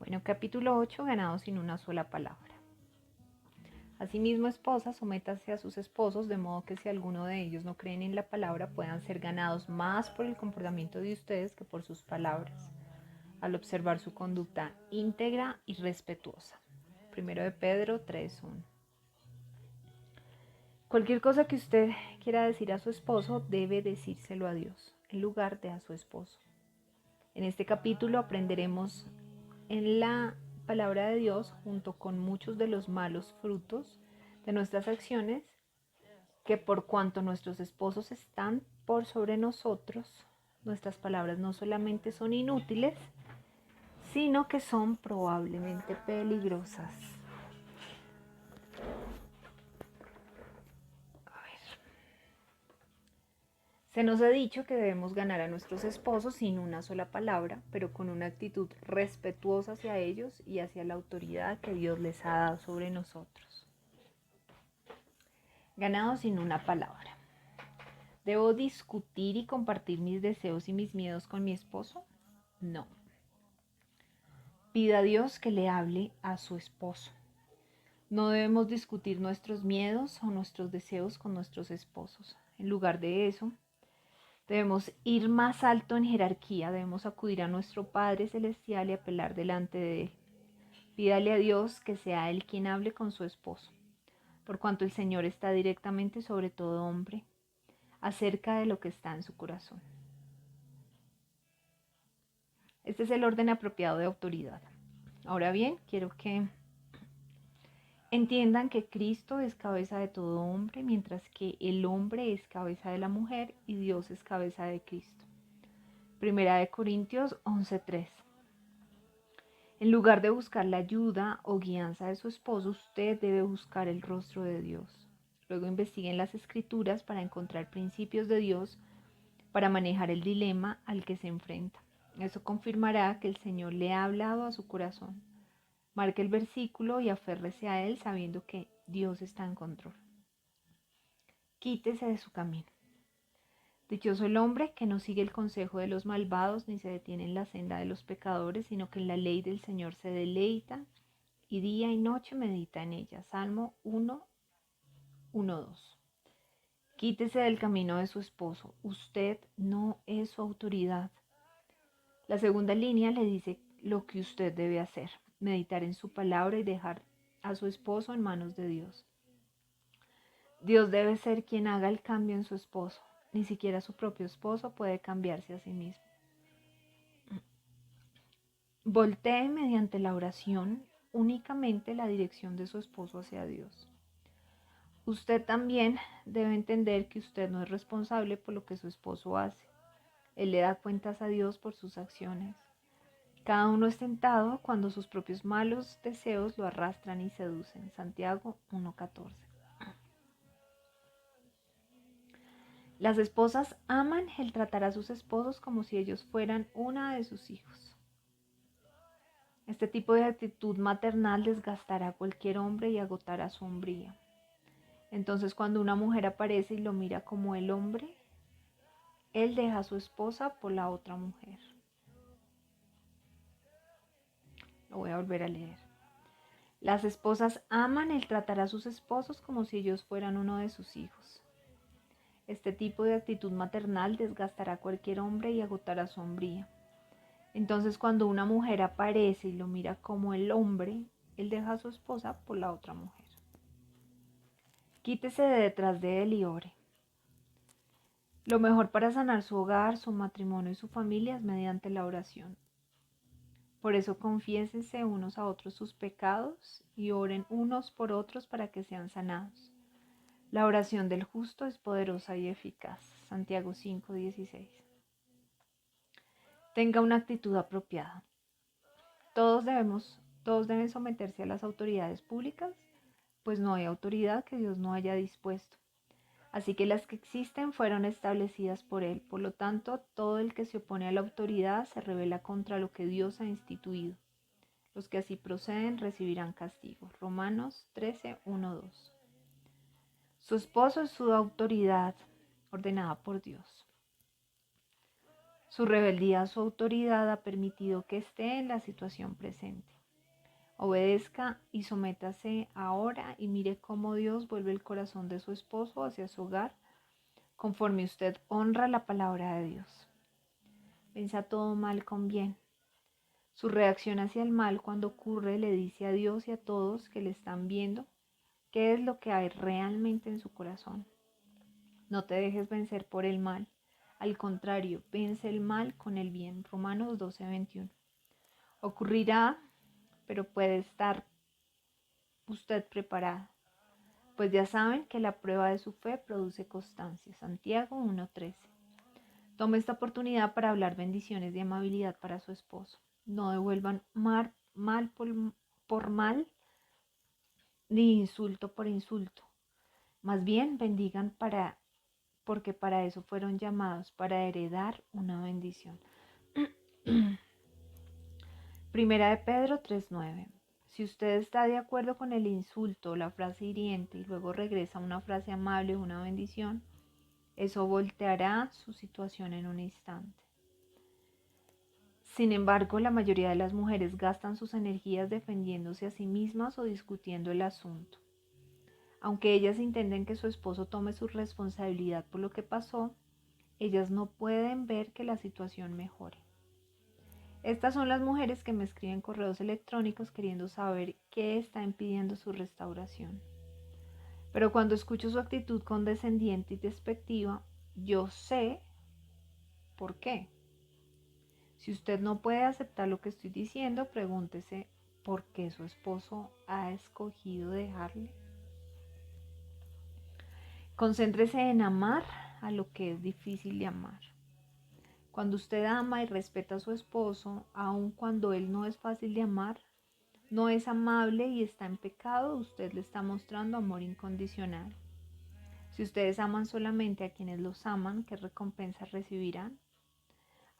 Bueno, capítulo 8, ganado sin una sola palabra. Asimismo, esposas, sométase a sus esposos, de modo que si alguno de ellos no creen en la palabra, puedan ser ganados más por el comportamiento de ustedes que por sus palabras, al observar su conducta íntegra y respetuosa. Primero de Pedro 3:1. Cualquier cosa que usted quiera decir a su esposo, debe decírselo a Dios, en lugar de a su esposo. En este capítulo aprenderemos en la palabra de Dios, junto con muchos de los malos frutos de nuestras acciones, que por cuanto nuestros esposos están por sobre nosotros, nuestras palabras no solamente son inútiles, sino que son probablemente peligrosas. Se nos ha dicho que debemos ganar a nuestros esposos sin una sola palabra, pero con una actitud respetuosa hacia ellos y hacia la autoridad que Dios les ha dado sobre nosotros. Ganado sin una palabra. ¿Debo discutir y compartir mis deseos y mis miedos con mi esposo? No. Pida a Dios que le hable a su esposo. No debemos discutir nuestros miedos o nuestros deseos con nuestros esposos. En lugar de eso, debemos ir más alto en jerarquía, debemos acudir a nuestro Padre Celestial y apelar delante de Él. Pídale a Dios que sea Él quien hable con su esposo, por cuanto el Señor está directamente sobre todo hombre, acerca de lo que está en su corazón. Este es el orden apropiado de autoridad. Ahora bien, quiero que entiendan que Cristo es cabeza de todo hombre, mientras que el hombre es cabeza de la mujer y Dios es cabeza de Cristo. Primera de Corintios 11:3. En lugar de buscar la ayuda o guianza de su esposo, usted debe buscar el rostro de Dios. Luego investiguen las Escrituras para encontrar principios de Dios para manejar el dilema al que se enfrenta. Eso confirmará que el Señor le ha hablado a su corazón. Marque el versículo y aférrese a él sabiendo que Dios está en control. Quítese de su camino. Dichoso el hombre que no sigue el consejo de los malvados ni se detiene en la senda de los pecadores, sino que en la ley del Señor se deleita y día y noche medita en ella. Salmo 1:1-2. Quítese del camino de su esposo. Usted no es su autoridad. La segunda línea le dice lo que usted debe hacer: meditar en su palabra y dejar a su esposo en manos de Dios. Dios debe ser quien haga el cambio en su esposo. Ni siquiera su propio esposo puede cambiarse a sí mismo. Voltee mediante la oración únicamente la dirección de su esposo hacia Dios. Usted también debe entender que usted no es responsable por lo que su esposo hace. Él le da cuentas a Dios por sus acciones. Cada uno es tentado cuando sus propios malos deseos lo arrastran y seducen. Santiago 1:14. Las esposas aman el tratar a sus esposos como si ellos fueran una de sus hijos. Este tipo de actitud maternal desgastará a cualquier hombre y agotará su hombría. Entonces, cuando una mujer aparece y lo mira como el hombre, él deja a su esposa por la otra mujer. Lo voy a volver a leer. Las esposas aman el tratar a sus esposos como si ellos fueran uno de sus hijos. Este tipo de actitud maternal desgastará a cualquier hombre y agotará su hombría. Entonces, cuando una mujer aparece y lo mira como el hombre, él deja a su esposa por la otra mujer. Quítese de detrás de él y ore. Lo mejor para sanar su hogar, su matrimonio y su familia es mediante la oración. Por eso confiésense unos a otros sus pecados y oren unos por otros para que sean sanados. La oración del justo es poderosa y eficaz. Santiago 5:16. Tenga una actitud apropiada. Todos deben someterse a las autoridades públicas, pues no hay autoridad que Dios no haya dispuesto. Así que las que existen fueron establecidas por Él. Por lo tanto, todo el que se opone a la autoridad se rebela contra lo que Dios ha instituido. Los que así proceden recibirán castigo. Romanos 13:1-2. Su esposo es su autoridad ordenada por Dios. Su rebeldía a su autoridad ha permitido que esté en la situación presente. Obedezca y sométase ahora y mire cómo Dios vuelve el corazón de su esposo hacia su hogar, conforme usted honra la palabra de Dios. Piensa todo mal con bien. Su reacción hacia el mal cuando ocurre le dice a Dios y a todos que le están viendo qué es lo que hay realmente en su corazón. No te dejes vencer por el mal. Al contrario, vence el mal con el bien. Romanos 12:21. Ocurrirá, pero puede estar usted preparado, pues ya saben que la prueba de su fe produce constancia. Santiago 1:13. Tome esta oportunidad para hablar bendiciones de amabilidad para su esposo. No devuelvan mal por mal, ni insulto por insulto. Más bien bendigan porque para eso fueron llamados, para heredar una bendición. Primera de Pedro 3:9. Si usted está de acuerdo con el insulto o la frase hiriente y luego regresa a una frase amable o una bendición, eso volteará su situación en un instante. Sin embargo, la mayoría de las mujeres gastan sus energías defendiéndose a sí mismas o discutiendo el asunto. Aunque ellas intenten que su esposo tome su responsabilidad por lo que pasó, ellas no pueden ver que la situación mejore. Estas son las mujeres que me escriben correos electrónicos queriendo saber qué está impidiendo su restauración. Pero cuando escucho su actitud condescendiente y despectiva, yo sé por qué. Si usted no puede aceptar lo que estoy diciendo, pregúntese por qué su esposo ha escogido dejarle. Concéntrese en amar a lo que es difícil de amar. Cuando usted ama y respeta a su esposo, aun cuando él no es fácil de amar, no es amable y está en pecado, usted le está mostrando amor incondicional. Si ustedes aman solamente a quienes los aman, ¿qué recompensas recibirán?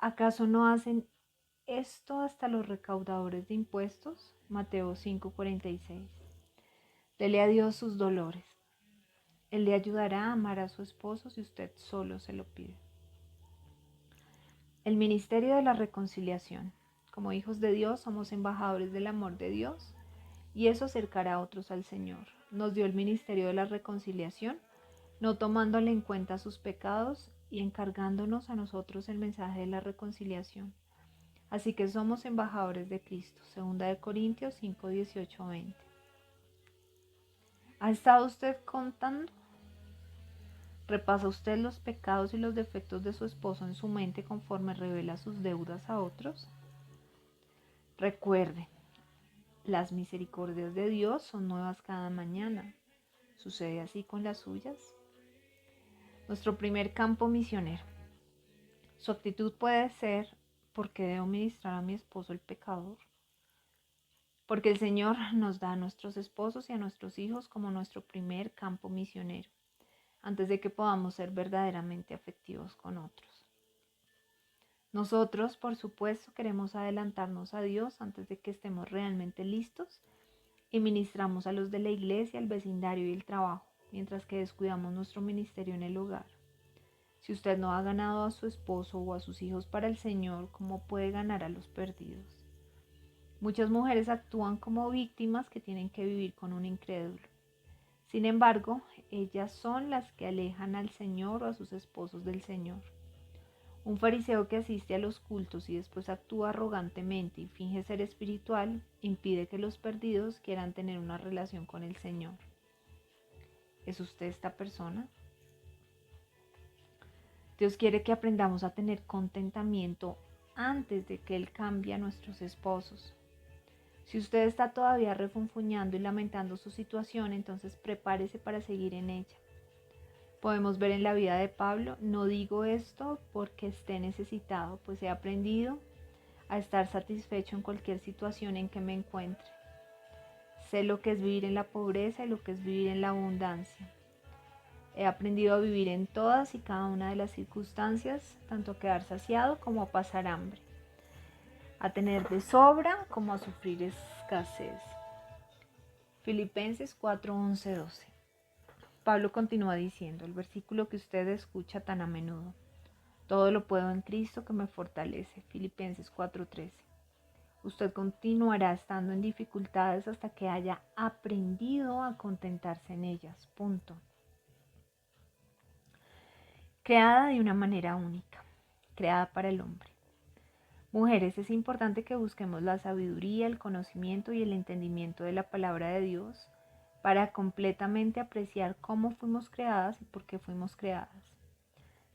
¿Acaso no hacen esto hasta los recaudadores de impuestos? Mateo 5:46. Dele a Dios sus dolores. Él le ayudará a amar a su esposo si usted solo se lo pide. El ministerio de la reconciliación. Como hijos de Dios somos embajadores del amor de Dios y eso acercará a otros al Señor. Nos dio el ministerio de la reconciliación, no tomándole en cuenta sus pecados y encargándonos a nosotros el mensaje de la reconciliación. Así que somos embajadores de Cristo. 2 Corintios 5:18-20. ¿Ha estado usted contando? ¿Repasa usted los pecados y los defectos de su esposo en su mente conforme revela sus deudas a otros? Recuerde, las misericordias de Dios son nuevas cada mañana. ¿Sucede así con las suyas? Nuestro primer campo misionero. Su actitud puede ser: ¿por qué debo ministrar a mi esposo el pecador? Porque el Señor nos da a nuestros esposos y a nuestros hijos como nuestro primer campo misionero, antes de que podamos ser verdaderamente afectivos con otros. Nosotros, por supuesto, queremos adelantarnos a Dios antes de que estemos realmente listos y ministramos a los de la iglesia, el vecindario y el trabajo, mientras que descuidamos nuestro ministerio en el hogar. Si usted no ha ganado a su esposo o a sus hijos para el Señor, ¿cómo puede ganar a los perdidos? Muchas mujeres actúan como víctimas que tienen que vivir con un incrédulo. Sin embargo, ellas son las que alejan al Señor o a sus esposos del Señor. Un fariseo que asiste a los cultos y después actúa arrogantemente y finge ser espiritual, impide que los perdidos quieran tener una relación con el Señor. ¿Es usted esta persona? Dios quiere que aprendamos a tener contentamiento antes de que Él cambie a nuestros esposos. Si usted está todavía refunfuñando y lamentando su situación, entonces prepárese para seguir en ella. Podemos ver en la vida de Pablo: no digo esto porque esté necesitado, pues he aprendido a estar satisfecho en cualquier situación en que me encuentre. Sé lo que es vivir en la pobreza y lo que es vivir en la abundancia. He aprendido a vivir en todas y cada una de las circunstancias, tanto a quedar saciado como a pasar hambre, a tener de sobra como a sufrir escasez. Filipenses 4:11-12. Pablo continúa diciendo, el versículo que usted escucha tan a menudo: todo lo puedo en Cristo que me fortalece. Filipenses 4:13. Usted continuará estando en dificultades hasta que haya aprendido a contentarse en ellas. Punto. Creada de una manera única, creada para el hombre. Mujeres, es importante que busquemos la sabiduría, el conocimiento y el entendimiento de la palabra de Dios para completamente apreciar cómo fuimos creadas y por qué fuimos creadas.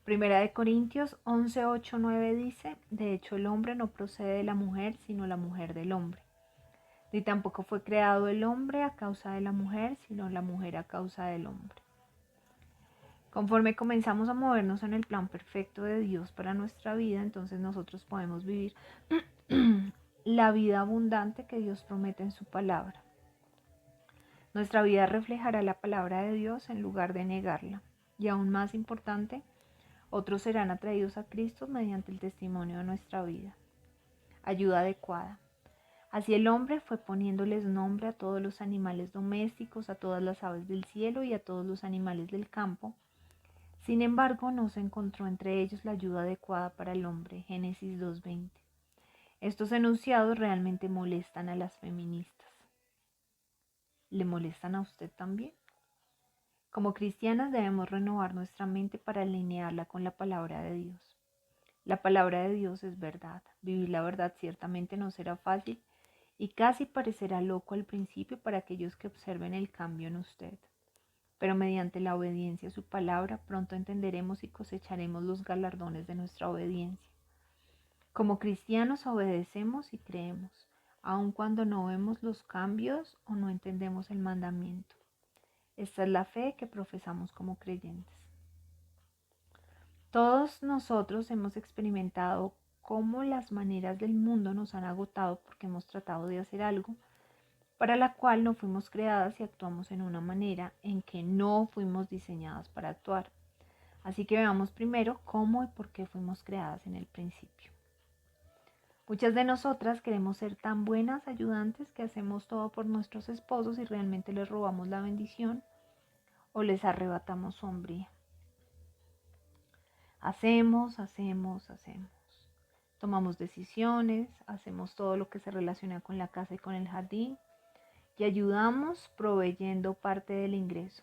Primera de Corintios 11, 8, 9 dice: de hecho el hombre no procede de la mujer, sino la mujer del hombre. Ni tampoco fue creado el hombre a causa de la mujer, sino la mujer a causa del hombre. Conforme comenzamos a movernos en el plan perfecto de Dios para nuestra vida, entonces nosotros podemos vivir la vida abundante que Dios promete en su palabra. Nuestra vida reflejará la palabra de Dios en lugar de negarla. Y aún más importante, otros serán atraídos a Cristo mediante el testimonio de nuestra vida. Ayuda adecuada. Así el hombre fue poniéndoles nombre a todos los animales domésticos, a todas las aves del cielo y a todos los animales del campo. Sin embargo, no se encontró entre ellos la ayuda adecuada para el hombre. Génesis 2:20. Estos enunciados realmente molestan a las feministas. ¿Le molestan a usted también? Como cristianas debemos renovar nuestra mente para alinearla con la palabra de Dios. La palabra de Dios es verdad. Vivir la verdad ciertamente no será fácil y casi parecerá loco al principio para aquellos que observen el cambio en usted. Pero mediante la obediencia a su palabra pronto entenderemos y cosecharemos los galardones de nuestra obediencia. Como cristianos obedecemos y creemos, aun cuando no vemos los cambios o no entendemos el mandamiento. Esta es la fe que profesamos como creyentes. Todos nosotros hemos experimentado cómo las maneras del mundo nos han agotado porque hemos tratado de hacer algo para la cual no fuimos creadas y actuamos en una manera en que no fuimos diseñadas para actuar. Así que veamos primero cómo y por qué fuimos creadas en el principio. Muchas de nosotras queremos ser tan buenas ayudantes que hacemos todo por nuestros esposos y realmente les robamos la bendición o les arrebatamos su hombría. Hacemos. Tomamos decisiones, hacemos todo lo que se relaciona con la casa y con el jardín y ayudamos proveyendo parte del ingreso.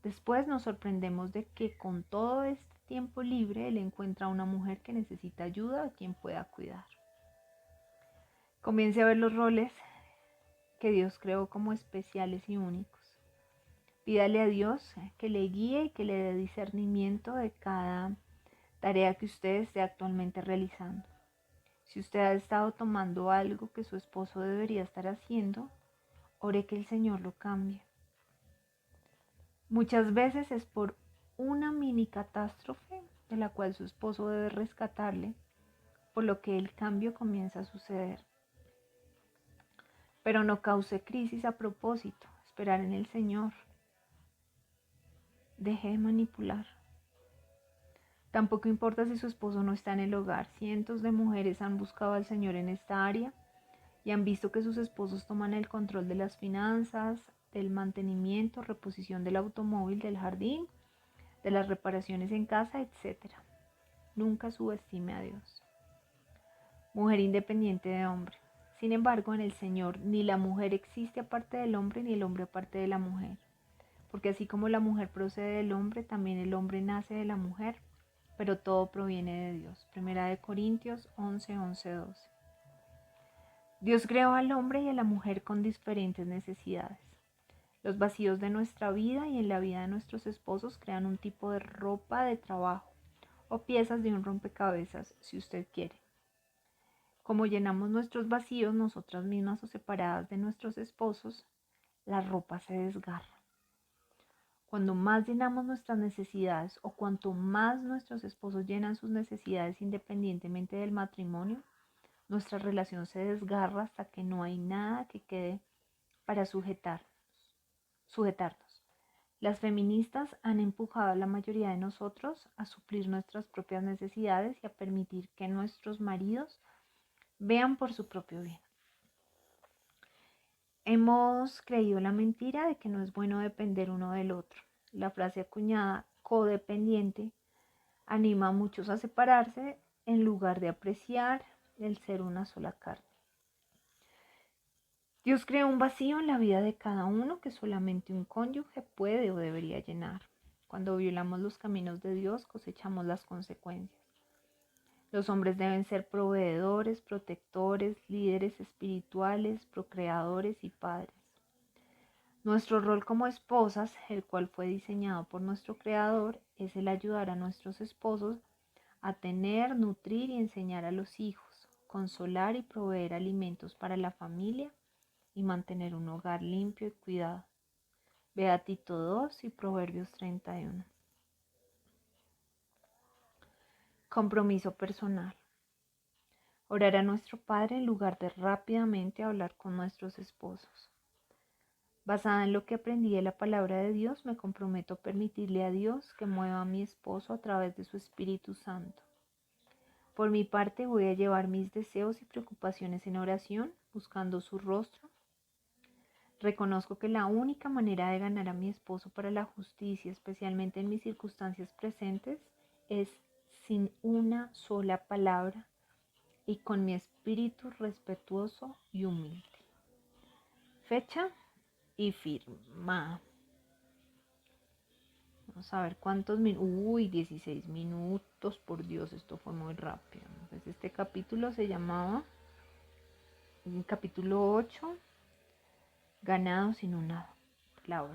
Después nos sorprendemos de que con todo este tiempo libre él encuentra a una mujer que necesita ayuda a quien pueda cuidar. Comience a ver los roles que Dios creó como especiales y únicos. Pídale a Dios que le guíe y que le dé discernimiento de cada tarea que usted esté actualmente realizando. Si usted ha estado tomando algo que su esposo debería estar haciendo, ore que el Señor lo cambie. Muchas veces es por una mini catástrofe de la cual su esposo debe rescatarle, por lo que el cambio comienza a suceder. Pero no cause crisis a propósito, esperar en el Señor. Deje de manipular. Tampoco importa si su esposo no está en el hogar. Cientos de mujeres han buscado al Señor en esta área y han visto que sus esposos toman el control de las finanzas, del mantenimiento, reposición del automóvil, del jardín, de las reparaciones en casa, etc. Nunca subestime a Dios. Mujer independiente de hombre. Sin embargo, en el Señor ni la mujer existe aparte del hombre ni el hombre aparte de la mujer. Porque así como la mujer procede del hombre, también el hombre nace de la mujer, pero todo proviene de Dios. Primera de Corintios 11, 11, 12. Dios creó al hombre y a la mujer con diferentes necesidades. Los vacíos de nuestra vida y en la vida de nuestros esposos crean un tipo de ropa de trabajo o piezas de un rompecabezas, si usted quiere. Como llenamos nuestros vacíos nosotras mismas o separadas de nuestros esposos, la ropa se desgarra. Cuando más llenamos nuestras necesidades o cuanto más nuestros esposos llenan sus necesidades independientemente del matrimonio, nuestra relación se desgarra hasta que no hay nada que quede para sujetarnos. Las feministas han empujado a la mayoría de nosotros a suplir nuestras propias necesidades y a permitir que nuestros maridos vean por su propio bien. Hemos creído la mentira de que no es bueno depender uno del otro. La frase acuñada codependiente anima a muchos a separarse en lugar de apreciar el ser una sola carne. Dios creó un vacío en la vida de cada uno que solamente un cónyuge puede o debería llenar. Cuando violamos los caminos de Dios, cosechamos las consecuencias. Los hombres deben ser proveedores, protectores, líderes espirituales, procreadores y padres. Nuestro rol como esposas, el cual fue diseñado por nuestro Creador, es el ayudar a nuestros esposos a tener, nutrir y enseñar a los hijos, consolar y proveer alimentos para la familia y mantener un hogar limpio y cuidado. Ve a Tito 2 y Proverbios 31. Compromiso personal. Orar a nuestro Padre en lugar de rápidamente hablar con nuestros esposos. Basada en lo que aprendí de la palabra de Dios, me comprometo a permitirle a Dios que mueva a mi esposo a través de su Espíritu Santo. Por mi parte, voy a llevar mis deseos y preocupaciones en oración, buscando su rostro. Reconozco que la única manera de ganar a mi esposo para la justicia, especialmente en mis circunstancias presentes, es sin una sola palabra y con mi espíritu respetuoso y humilde. Fecha y firma. Vamos a ver cuántos minutos. Uy, 16 minutos, por Dios, esto fue muy rápido. Entonces, este capítulo se llamaba, capítulo 8, ganado sin una palabra.